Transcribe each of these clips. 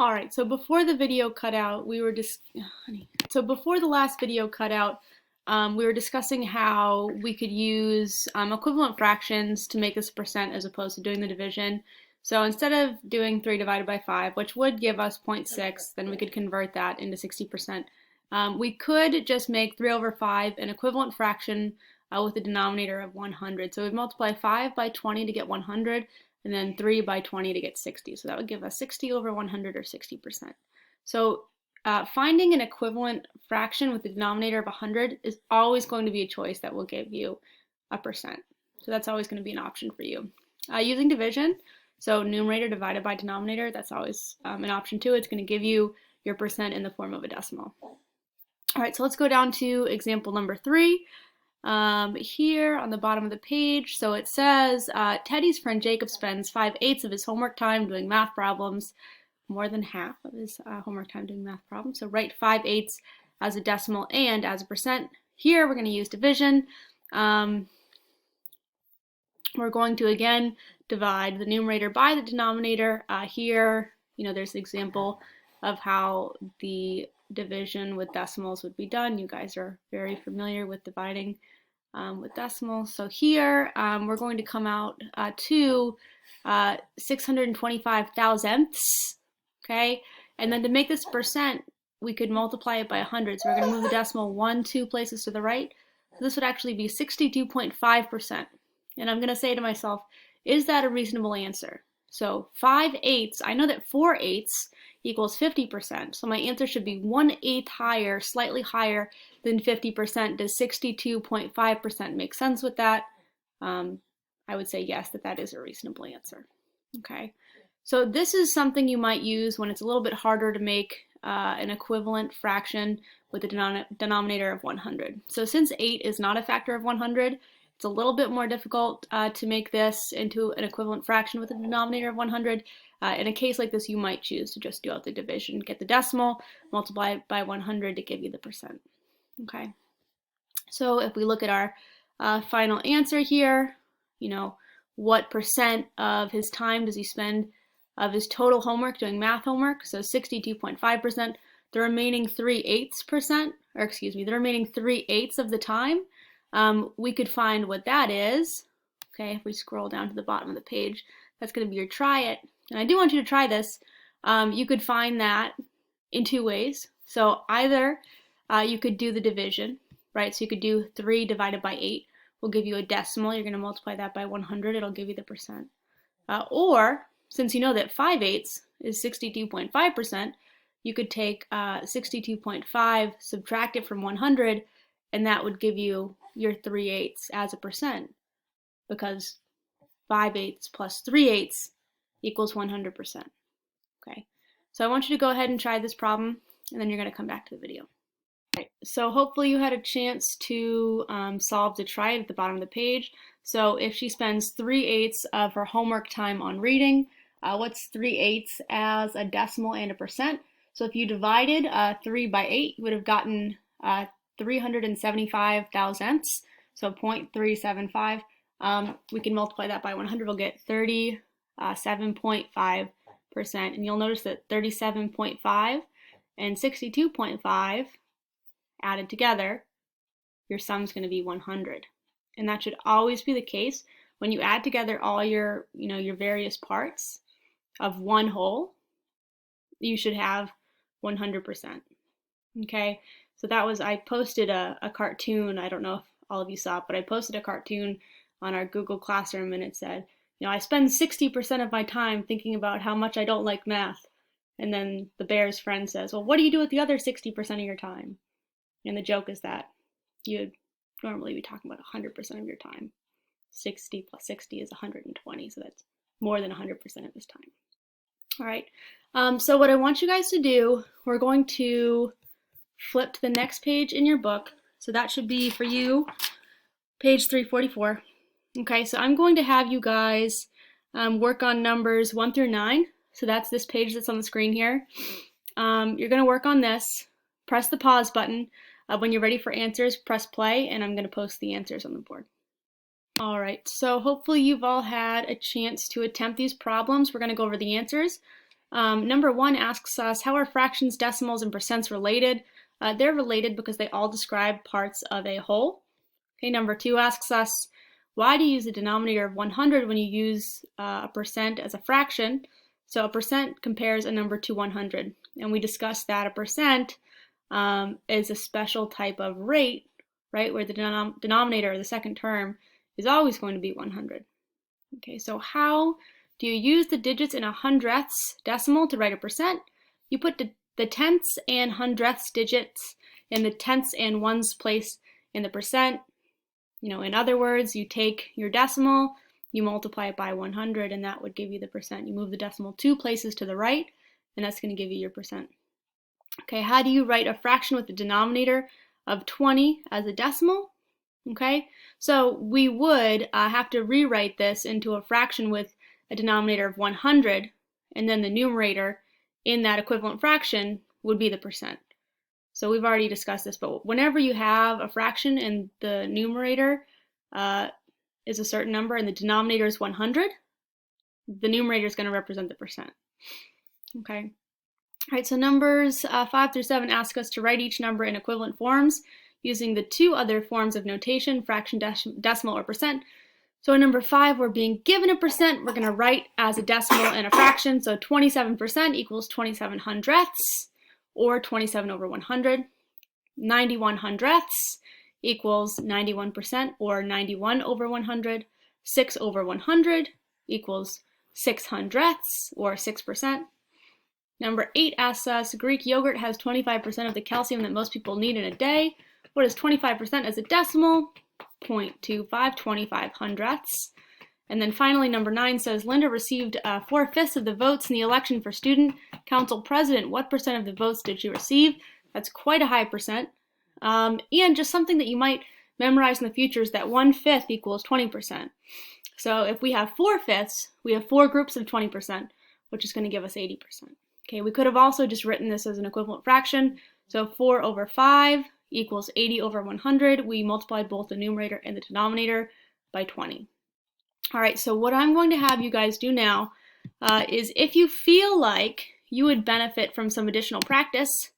Alright, so before the video cut out, before the last video cut out, we were discussing how we could use equivalent fractions to make this a percent as opposed to doing the division. So instead of doing 3 divided by 5, which would give us 0.6, then we could convert that into 60%. We could just make 3 over 5 an equivalent fraction with a denominator of 100. So we'd multiply 5 by 20 to get 100, and then 3 by 20 to get 60. So that would give us 60 over 100, or 60%. So finding an equivalent fraction with the denominator of 100 is always going to be a choice that will give you a percent. So that's always going to be an option for you. Using division, so numerator divided by denominator, that's always an option too. It's going to give you your percent in the form of a decimal. All right, so let's go down to example number 3. Here on the bottom of the page, so it says Teddy's friend Jacob spends 5/8 of his homework time doing math problems, more than half of his homework time doing math problems. So write 5/8 as a decimal and as a percent. Here we're going to use division. We're going to again divide the numerator by the denominator. Here, there's an example of how the division with decimals would be done. You guys are very familiar with dividing with decimals. So here we're going to come out to 625 thousandths, okay? And then to make this percent, we could multiply it by 100. So we're going to move the decimal 2 places to the right. So this would actually be 62.5%. And I'm going to say to myself, is that a reasonable answer? So 5/8, I know that 4/8 equals 50%. So my answer should be 1/8 higher, slightly higher than 50%. Does 62.5% make sense with that? I would say yes, that is a reasonable answer. Okay, so this is something you might use when it's a little bit harder to make an equivalent fraction with a denominator of 100. So since 8 is not a factor of 100, it's a little bit more difficult to make this into an equivalent fraction with a denominator of 100. In a case like this, you might choose to just do out the division, get the decimal, multiply it by 100 to give you the percent. Okay, so if we look at our final answer here, what percent of his time does he spend of his total homework doing math homework? So 62.5%. The remaining 3/8%, or excuse me, the remaining 3/8 of the time, we could find what that is. Okay, if we scroll down to the bottom of the page, that's going to be your try it. And I do want you to try this. You could find that in 2 ways. So either you could do the division, right? So you could do 3 divided by 8 will give you a decimal. You're going to multiply that by 100. It'll give you the percent. Or, since you know that 5/8 is 62.5%, you could take 62.5, subtract it from 100, and that would give you your 3/8 as a percent, because 5/8 plus 3/8 equals 100%. Okay, so I want you to go ahead and try this problem, and then you're going to come back to the video. Right, so hopefully you had a chance to solve the try it at the bottom of the page. So if she spends 3/8 of her homework time on reading, what's 3/8 as a decimal and a percent? So if you divided 3 by 8, you would have gotten 375 thousandths, so 0.375. We can multiply that by 100, we'll get 37.5%. And you'll notice that 37.5 and 62.5 added together, your sum's going to be 100. And that should always be the case. When you add together all your, your various parts of one whole, you should have 100%. Okay, so that was, I posted a cartoon. I don't know if all of you saw it, but I posted a cartoon on our Google Classroom, and it said, I spend 60% of my time thinking about how much I don't like math. And then the bear's friend says, well, what do you do with the other 60% of your time? And the joke is that you'd normally be talking about 100% of your time. 60 plus 60 is 120, so that's more than 100% of this time. All right, so what I want you guys to do, we're going to flip to the next page in your book. So that should be for you, page 344. Okay, so I'm going to have you guys work on numbers 1 through 9. So that's this page that's on the screen here. You're going to work on this. Press the pause button. When you're ready for answers, press play, and I'm going to post the answers on the board. All right, so hopefully you've all had a chance to attempt these problems. We're going to go over the answers. Number 1 asks us, how are fractions, decimals, and percents related? They're related because they all describe parts of a whole. Okay, number 2 asks us, why do you use the denominator of 100 when you use a percent as a fraction? So a percent compares a number to 100, and we discussed that a percent is a special type of rate, right, where the denominator, or the second term, is always going to be 100. Okay, so how do you use the digits in a hundredths decimal to write a percent? You put the tenths and hundredths digits in the tenths and ones place in the percent. In other words, you take your decimal, you multiply it by 100, and that would give you the percent. You move the decimal 2 places to the right, and that's going to give you your percent. Okay, how do you write a fraction with the denominator of 20 as a decimal? Okay, so we would have to rewrite this into a fraction with a denominator of 100, and then the numerator in that equivalent fraction would be the percent. So we've already discussed this, but whenever you have a fraction and the numerator is a certain number and the denominator is 100, the numerator is going to represent the percent. Okay. All right, so numbers 5 through 7 ask us to write each number in equivalent forms using the 2 other forms of notation, fraction, decimal, or percent. So in number 5, we're being given a percent. We're going to write as a decimal and a fraction. So 27% equals 27 hundredths, or 27 over 100. 91 hundredths equals 91%, or 91 over 100. 6 over 100 equals 6 hundredths, or 6%. Number 8 asks us, Greek yogurt has 25% of the calcium that most people need in a day. What is 25% as a decimal? 0.25, 25 hundredths. And then finally, number 9 says, Linda received 4/5 of the votes in the election for student council president. What percent of the votes did she receive? That's quite a high percent. And just something that you might memorize in the future is that 1/5 equals 20%. So if we have 4/5, we have 4 groups of 20%, which is going to give us 80%. Okay, we could have also just written this as an equivalent fraction. So 4 over 5 equals 80 over 100. We multiplied both the numerator and the denominator by 20. All right, so what I'm going to have you guys do now is, if you feel like you would benefit from some additional practice,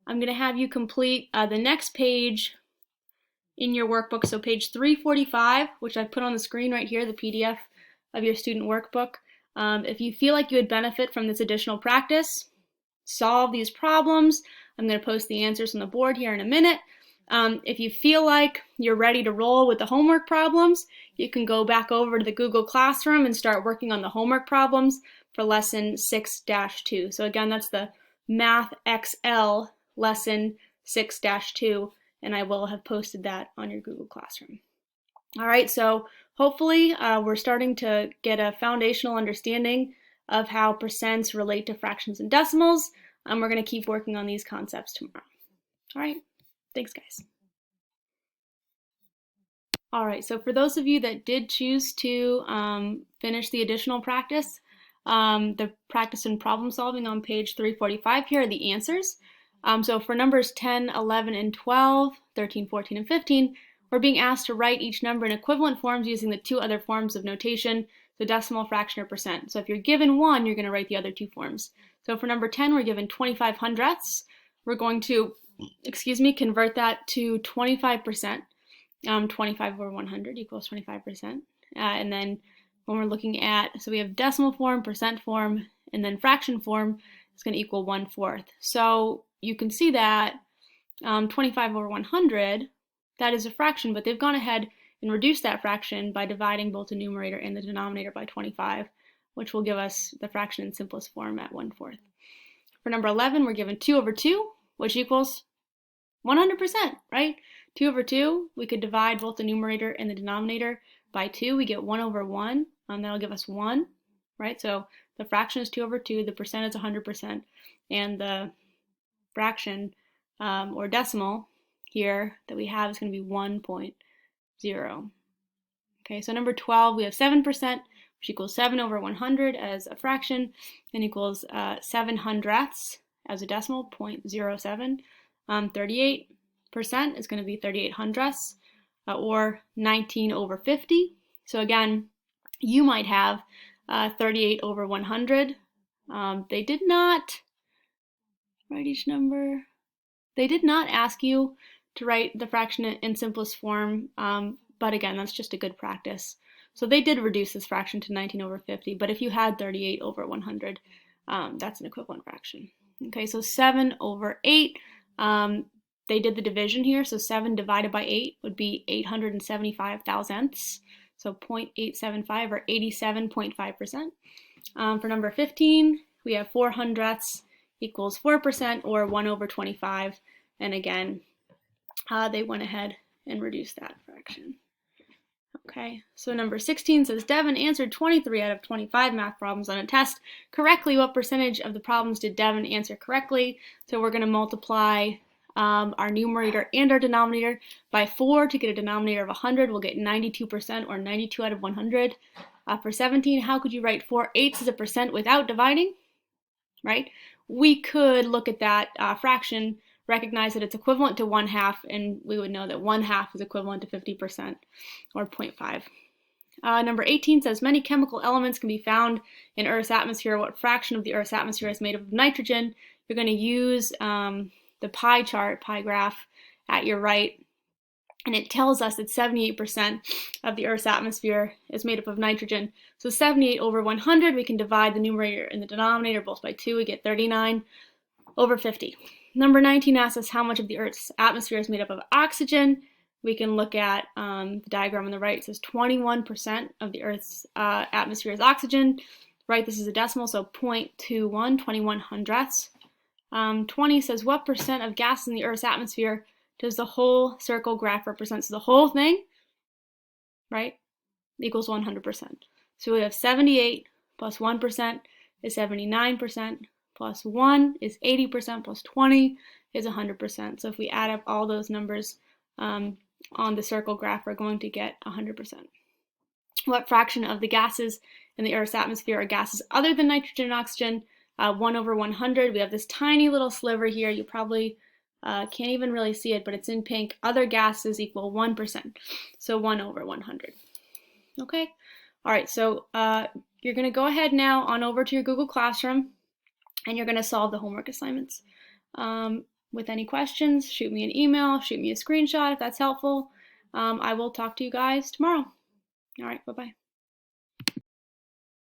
I'm going to have you complete the next page in your workbook. So page 345, which I put on the screen right here, the PDF of your student workbook. If you feel like you would benefit from this additional practice, solve these problems. I'm going to post the answers on the board here in a minute. If you feel like you're ready to roll with the homework problems, you can go back over to the Google Classroom and start working on the homework problems for lesson 6-2. So again, that's the Math XL lesson 6-2, and I will have posted that on your Google Classroom. All right, so hopefully we're starting to get a foundational understanding of how percents relate to fractions and decimals. We're going to keep working on these concepts tomorrow. All right, thanks guys. All right, so for those of you that did choose to finish the additional practice, the practice in problem solving on page 345, here are the answers. So for numbers 10, 11, and 12, 13, 14, and 15, we're being asked to write each number in equivalent forms using the 2 other forms of notation, so decimal, fraction, or percent. So if you're given 1, you're going to write the other 2 forms. So for number 10, we're given 25 hundredths. We're going to, convert that to 25%. 25 over 100 equals 25%. And then when we're looking at, so we have decimal form, percent form, and then fraction form is going to equal 1/4. So you can see that 25 over 100, that is a fraction, but they've gone ahead and reduced that fraction by dividing both the numerator and the denominator by 25, which will give us the fraction in simplest form at 1/4. For number 11, we're given 2 over 2, which equals 100%, right? 2 over 2, we could divide both the numerator and the denominator by 2. We get 1 over 1, that'll give us 1, right? So the fraction is 2 over 2, the percent is 100%, and the fraction or decimal here that we have is going to be 1.0. Okay, so number 12, we have 7%, which equals 7 over 100 as a fraction, and equals 7 hundredths as a decimal, 0.07. 38% is going to be 38 hundredths, or 19 over 50. So again, you might have 38 over 100 They did not write each number. They did not ask you to write the fraction in simplest form, but again, that's just a good practice. So they did reduce this fraction to 19 over 50, but if you had 38 over 100, that's an equivalent fraction. Okay, so 7 over 8, they did the division here, so 7 divided by 8 would be 875 thousandths, so 0.875 or 87.5%. For number 15, we have 4 hundredths equals 4% or 1 over 25, and again, they went ahead and reduced that fraction. Okay, so number 16 says Devin answered 23 out of 25 math problems on a test correctly. What percentage of the problems did Devin answer correctly? So we're going to multiply our numerator and our denominator by 4 to get a denominator of 100. We'll get 92% or 92 out of 100. For 17, how could you write 4/8 as a percent without dividing? Right? We could look at that fraction, recognize that it's equivalent to 1/2, and we would know that 1/2 is equivalent to 50% or 0.5. Number 18 says many chemical elements can be found in Earth's atmosphere. What fraction of the Earth's atmosphere is made up of nitrogen? You're going to use the pie chart, pie graph at your right, and it tells us that 78% of the Earth's atmosphere is made up of nitrogen. So 78 over 100, we can divide the numerator and the denominator both by 2. We get 39 over 50. Number 19 asks us how much of the Earth's atmosphere is made up of oxygen. We can look at the diagram on the right. It says 21% of the Earth's atmosphere is oxygen. Right, this is a decimal, so 0.21, 21 hundredths. 20 says what percent of gas in the Earth's atmosphere does the whole circle graph represent? So the whole thing, right, equals 100%. So we have 78 plus 1% is 79%, plus 1 is 80%, plus 20 is 100%. So if we add up all those numbers on the circle graph, we're going to get 100%. What fraction of the gases in the Earth's atmosphere are gases other than nitrogen and oxygen? 1 over 100. We have this tiny little sliver here. You probably can't even really see it, but it's in pink. Other gases equal 1%. So 1 over 100. Okay? All right, so you're going to go ahead now on over to your Google Classroom, and you're going to solve the homework assignments. With any questions, shoot me an email, shoot me a screenshot if that's helpful. I will talk to you guys tomorrow. All right, bye-bye.